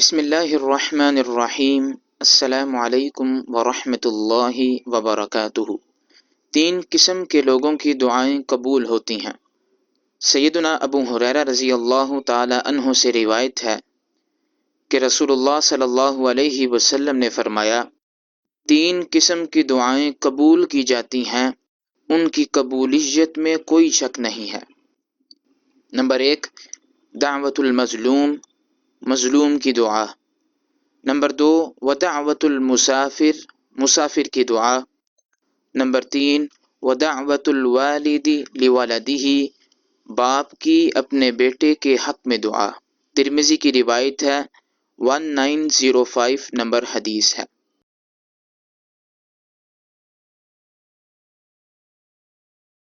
بسم اللہ الرحمن الرحیم۔ السلام علیکم ورحمۃ اللہ وبرکاتہ۔ 3 قسم کے لوگوں کی دعائیں قبول ہوتی ہیں۔ سیدنا ابو ہریرہ رضی اللہ تعالی عنہ سے روایت ہے کہ رسول اللہ صلی اللہ علیہ وسلم نے فرمایا، 3 قسم کی دعائیں قبول کی جاتی ہیں، ان کی قبولیت میں کوئی شک نہیں ہے۔ نمبر 1، دعوت المظلوم، مظلوم کی دعا۔ نمبر 2، ودعوت المسافر، مسافر کی دعا۔ نمبر 3، ودعوت الوالد لولدہ، باپ کی اپنے بیٹے کے حق میں دعا۔ ترمذی کی روایت ہے، 1905 نمبر حدیث ہے۔